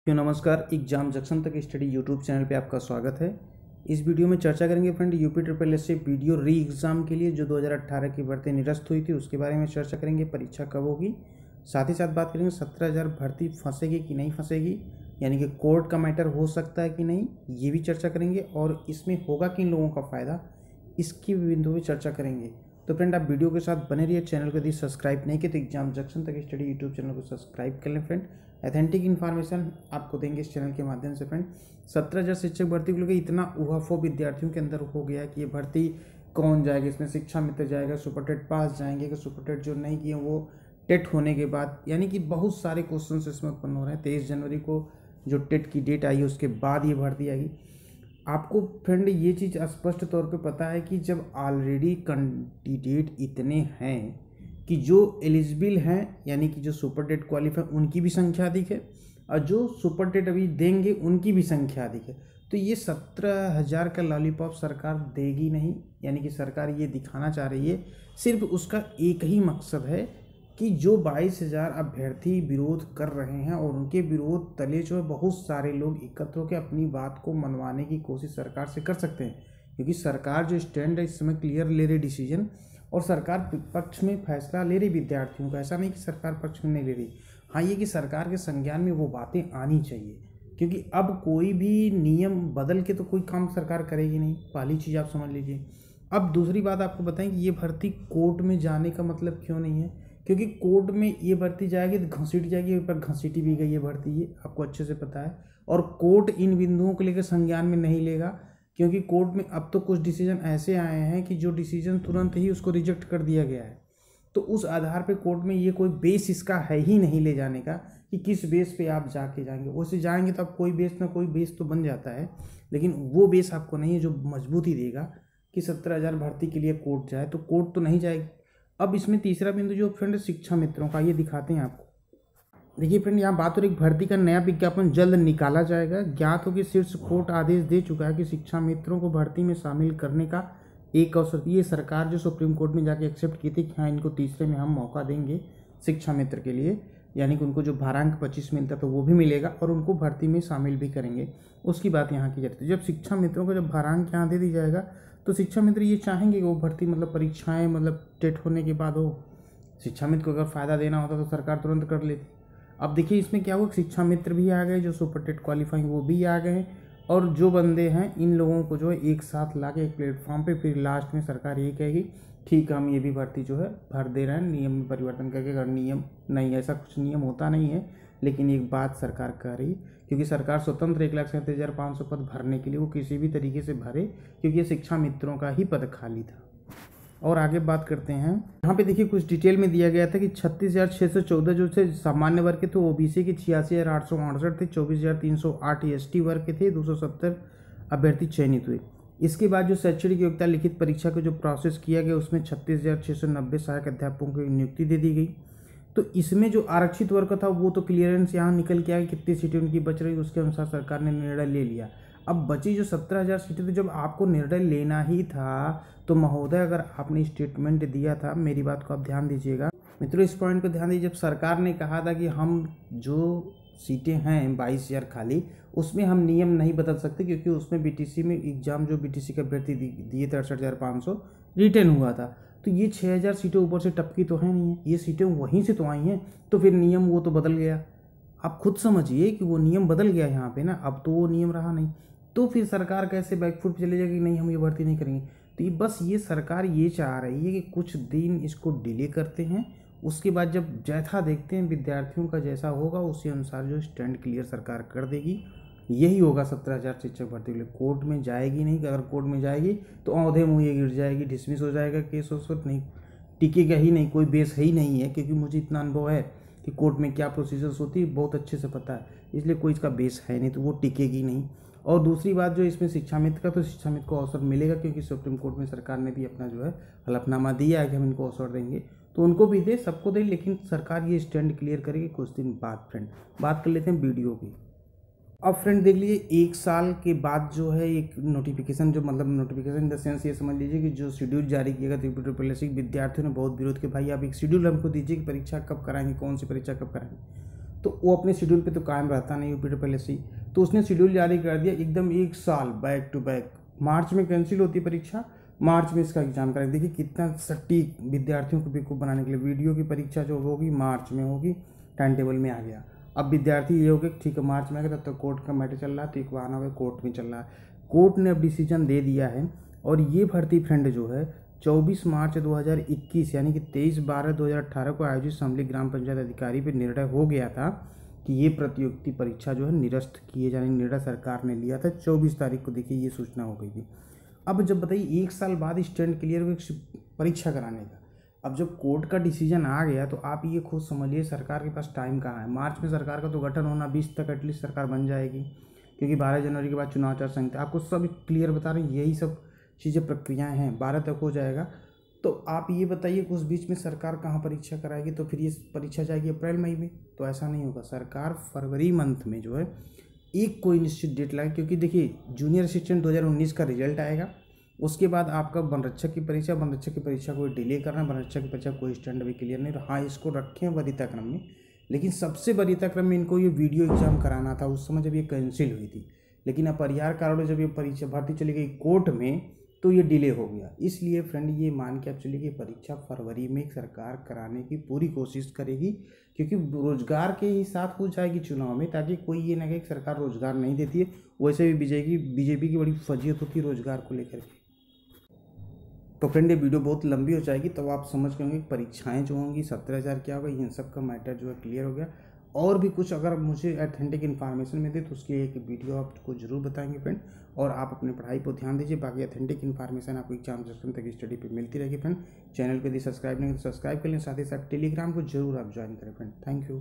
नमस्कार, exam junction तक study YouTube channel पे आपका स्वागत है। इस वीडियो में चर्चा करेंगे फ्रेंड यूपी ट्रिपल एस से वीडियो री एग्ज़ाम के लिए जो 2018 की भर्ती निरस्त हुई थी उसके बारे में चर्चा करेंगे। परीक्षा कब होगी, साथ ही साथ बात करेंगे 17,000 भर्ती फंसेगी कि नहीं फंसेगी, यानी कि कोर्ट का मैटर हो सकता है कि नहीं, ये भी चर्चा करेंगे। और इसमें होगा किन लोगों का फ़ायदा, इसकी बिंदु पर चर्चा करेंगे। तो फ्रेंड आप वीडियो के साथ बने रहिए। चैनल को यदि सब्सक्राइब नहीं किए तो एग्जाम जंक्शन तक स्टडी यूट्यूब चैनल को सब्सक्राइब कर लें। फ्रेंड ऑथेंटिक इन्फॉर्मेशन आपको देंगे इस चैनल के माध्यम से। फ्रेंड 17,000 शिक्षक भर्ती को लेकर इतना उहाफो विद्यार्थियों के अंदर हो गया कि ये भर्ती कौन जाएगी, इसमें शिक्षा मित्र जाएगा, सुपर टेट पास जाएंगे कि सुपर टेट जो नहीं किए वो टेट होने के बाद, यानी कि बहुत सारे क्वेश्चन इसमें उत्पन्न हो रहे हैं। 23 जनवरी को जो टेट की डेट आई उसके बाद ये भर्ती आएगी। आपको फ्रेंड ये चीज़ स्पष्ट तौर पे पता है कि जब ऑलरेडी कैंडिडेट इतने हैं कि जो एलिजिबल हैं, यानी कि जो सुपर टेट क्वालिफाई उनकी भी संख्या अधिक है और जो सुपर टेट अभी देंगे उनकी भी संख्या अधिक है। तो ये 17,000 का लॉलीपॉप सरकार देगी नहीं, यानी कि सरकार ये दिखाना चाह रही है, सिर्फ उसका एक ही मकसद है कि जो 22,000 अभ्यर्थी विरोध कर रहे हैं और उनके विरोध तले जो है बहुत सारे लोग एकत्र होकर अपनी बात को मनवाने की कोशिश सरकार से कर सकते हैं। क्योंकि सरकार जो स्टैंड है इस समय क्लियर ले रही डिसीजन, और सरकार पक्ष में फैसला ले रही विद्यार्थियों का। ऐसा नहीं कि सरकार पक्ष में नहीं ले रही, हाँ ये कि सरकार के संज्ञान में वो बातें आनी चाहिए। क्योंकि अब कोई भी नियम बदल के तो कोई काम सरकार करेगी नहीं, पहली चीज़ आप समझ लीजिए। अब दूसरी बात आपको बताएं कि ये भर्ती कोर्ट में जाने का मतलब क्यों नहीं है, क्योंकि कोर्ट में ये भर्ती जाएगी तो घसीटी जाएगी, पर घसीटी भी गई ये भर्ती, ये आपको अच्छे से पता है। और कोर्ट इन बिंदुओं को लेकर संज्ञान में नहीं लेगा, क्योंकि कोर्ट में अब तो कुछ डिसीजन ऐसे आए हैं कि जो डिसीजन तुरंत ही उसको रिजेक्ट कर दिया गया है। तो उस आधार पे कोर्ट में ये कोई बेस इसका है ही नहीं ले जाने का कि किस बेस पे आप जाके जाएंगे। वैसे जाएंगे तो अब कोई बेस ना कोई बेस तो बन जाता है, लेकिन वो बेस आपको नहीं है जो मजबूती देगा कि 17,000 भर्ती के लिए कोर्ट जाए। तो कोर्ट तो नहीं जाएगी। अब इसमें तीसरा बिंदु जो फ्रेंड शिक्षा मित्रों का, ये दिखाते हैं आपको। देखिए फ्रेंड यहाँ बात हो रही, भर्ती का नया विज्ञापन जल्द निकाला जाएगा। ज्ञात हो कि शीर्ष कोर्ट आदेश दे चुका है कि शिक्षा मित्रों को भर्ती में शामिल करने का एक अवसर, ये सरकार जो सुप्रीम कोर्ट में जाके एक्सेप्ट की थी कि हाँ इनको तीसरे में हम मौका देंगे शिक्षा मित्र के लिए, यानी कि उनको जो भारांक 25 मिलता तो वो भी मिलेगा और उनको भर्ती में शामिल भी करेंगे। उसकी बात यहाँ की जाती है। जब शिक्षा मित्रों को जब भारांक यहाँ दे दी जाएगा तो शिक्षा मित्र ये चाहेंगे कि वो भर्ती मतलब परीक्षाएं मतलब टेट होने के बाद हो। शिक्षा मित्र को अगर फ़ायदा देना होता तो सरकार तुरंत कर लेती। अब देखिए इसमें क्या हुआ, शिक्षा मित्र भी आ गए, जो सुपर टेट क्वालिफाइंग वो भी आ गए, और जो बंदे हैं इन लोगों को जो है एक साथ ला के एक प्लेटफॉर्म पे फिर लास्ट में सरकार ये कहेगी ठीक है हम ये भी भर्ती जो है भर दे रहे हैं, नियम में परिवर्तन करके। अगर नियम नहीं, ऐसा कुछ नियम होता नहीं है, लेकिन एक बात सरकार कर रही, क्योंकि सरकार स्वतंत्र 1,37,500 पद भरने के लिए वो किसी भी तरीके से भरे, क्योंकि ये शिक्षा मित्रों का ही पद खाली था। और आगे बात करते हैं, यहाँ पे देखिए कुछ डिटेल में दिया गया था कि 36,614 जो थे सामान्य वर्ग के थे, ओबीसी के 86,868 थे, 24,308 एसटी वर्ग के थे, 270 अभ्यर्थी चयनित हुए। इसके बाद जो शैक्षणिक योग्यता लिखित परीक्षा का जो प्रोसेस किया गया उसमें 36,690 सहायक अध्यापकों की नियुक्ति दे दी गई। तो इसमें जो आरक्षित वर्ग था वो तो क्लियरेंस यहाँ निकल के आया, कितनी सीटें उनकी बच रही उसके अनुसार सरकार ने निर्णय ले लिया। अब बची जो 17,000 सीटें, तो जब आपको निर्णय लेना ही था तो महोदय अगर आपने स्टेटमेंट दिया था, मेरी बात को आप ध्यान दीजिएगा मित्रों, इस पॉइंट को ध्यान दीजिए। जब सरकार ने कहा था कि हम जो सीटें हैं 22,000 खाली, उसमें हम नियम नहीं बदल सकते क्योंकि उसमें बीटीसी में एग्जाम जो बीटीसी के अभ्यर्थी दिए थे 68,500 रिटर्न हुआ था, तो ये 6,000 सीटें ऊपर से टपकी तो है नहीं है, ये सीटें वहीं से तो आई हैं। तो फिर नियम वो तो बदल गया, आप खुद समझिए कि वो नियम बदल गया यहाँ पे ना, अब तो वो नियम रहा नहीं। तो फिर सरकार कैसे बैकफुट चले जाएगी, नहीं हम ये भर्ती नहीं करेंगे। तो ये बस ये सरकार ये चाह रही है कि कुछ दिन इसको डिले करते हैं, उसके बाद जब जैसा देखते हैं विद्यार्थियों का जैसा होगा उसी अनुसार जो स्टैंड क्लियर सरकार कर देगी। यही होगा 17,000 शिक्षक भर्ती के लिए। कोर्ट में जाएगी नहीं, अगर कोर्ट में जाएगी तो औंधे मुँह ये गिर जाएगी, डिसमिस हो जाएगा केस, उस नहीं टिकेगा ही नहीं, कोई बेस है ही नहीं है। क्योंकि मुझे इतना अनुभव है कि कोर्ट में क्या प्रोसीजर्स होती है बहुत अच्छे से पता है, इसलिए कोई इसका बेस है नहीं, तो वो टिकेगी नहीं। और दूसरी बात जो इसमें शिक्षा मित्र का, तो शिक्षा मित्र को अवसर मिलेगा क्योंकि सुप्रीम कोर्ट में सरकार ने भी अपना जो है हलफनामा दिया है कि हम इनको अवसर देंगे, तो उनको भी दे, सबको दे, लेकिन सरकार ये स्टैंड क्लियर करेगी कुछ दिन बाद। फ्रेंड बात कर लेते हैं वीडियो की। अब फ्रेंड देख लीजिए, एक साल के बाद जो है एक नोटिफिकेशन, जो मतलब नोटिफिकेशन इन द सेंस ये समझ लीजिए कि जो शेड्यूल जारी किया गया ट्रिपल विद्यार्थियों ने बहुत विरोध किया, भाई आप एक शेड्यूल हमको दीजिए कि परीक्षा कब कराएंगे, कौन सी परीक्षा कब कराएंगे। तो वो अपने शेड्यूल पे तो कायम रहता नहीं यूपी ट्रिपल एस सी। तो उसने शेड्यूल जारी कर दिया एकदम 1 साल बैक टू बैक। मार्च में कैंसिल होती है परीक्षा, मार्च में इसका एग्जाम कराएंगे। देखिए कितना सटीक, विद्यार्थियों को बेवकूफ़ बनाने के लिए। वीडियो की परीक्षा जो होगी मार्च में होगी, टाइम टेबल में आ गया। अब विद्यार्थी ये हो गया ठीक है मार्च में आ गया, तब तक कोर्ट का मैटर चल रहा है, तो एक बहाना हो गया कोर्ट में चल रहा है। कोर्ट ने अब डिसीजन दे दिया है और ये भर्ती फ्रेंड जो है 24 मार्च 2021 यानी कि 23/12/2018 को आयोजित शामली ग्राम पंचायत अधिकारी पर निर्णय हो गया था कि ये प्रतियोगिता परीक्षा जो है निरस्त किए जाने का निर्णय सरकार ने लिया था। 24 तारीख को देखिए ये सूचना हो गई थी। अब जब बताइए 1 साल बाद स्टैंड क्लियर परीक्षा कराने का, अब जब कोर्ट का डिसीजन आ गया तो आप ये खुद समझिए सरकार के पास टाइम कहाँ है। मार्च में सरकार का तो गठन होना, 20 तक एटलीस्ट सरकार बन जाएगी, क्योंकि 12 जनवरी के बाद चुनाव आचार संहिता, आपको सब क्लियर बता रहे हैं, यही सब चीज़ें प्रक्रियाएँ हैं, 12 तक हो जाएगा। तो आप ये बताइए कि उस बीच में सरकार कहाँ परीक्षा कराएगी, तो फिर ये परीक्षा जाएगी अप्रैल मई में, तो ऐसा नहीं होगा। सरकार फरवरी मंथ में जो है एक कोई निश्चित डेट लाए, क्योंकि देखिए जूनियर असिस्टेंट 2019 का रिजल्ट आएगा, उसके बाद आपका वनरक्षक की परीक्षा को डिले करना, वनरक्षक की परीक्षा कोई स्टैंड भी क्लियर नहीं। हाँ इसको रखें वरीयता क्रम में, लेकिन सबसे वरीयता क्रम में इनको ये वीडियो एग्जाम कराना था उस समय जब ये कैंसिल हुई थी। लेकिन अपरिहार्य कारणों जब ये परीक्षा भर्ती चली गई कोर्ट में तो ये डिले हो गया। इसलिए फ्रेंड ये मान के आप चलिए कि परीक्षा फरवरी में सरकार कराने की पूरी कोशिश करेगी, क्योंकि रोजगार के ही साथ हो जाएगी चुनाव में, ताकि कोई ये ना कहे कि सरकार रोजगार नहीं देती है। वैसे भी बीजेपी की बड़ी फजीयत होती है रोजगार को लेकर के। तो फ्रेंड ये वीडियो बहुत लंबी हो जाएगी, तो आप समझ गए होंगे परीक्षाएं जो होंगी 17,000 क्या होगा, इन सब का मैटर जो है क्लियर हो गया। और भी कुछ अगर मुझे ऑथेंटिक इन्फॉर्मेशन मिले तो उसकी एक वीडियो आपको जरूर बताएंगे फ्रेंड। और आप अपनी पढ़ाई पर ध्यान दीजिए, बाकी ऑथेंटिक इन्फॉर्मेशन आपको एग्जाम तक स्टडी पे मिलती रहेगी फ्रेंड। चैनल को यदि सब्सक्राइब नहीं तो सब्सक्राइब कर लें, साथ ही साथ टेलीग्राम को जरूर आप ज्वाइन करें फ्रेंड। Thank you.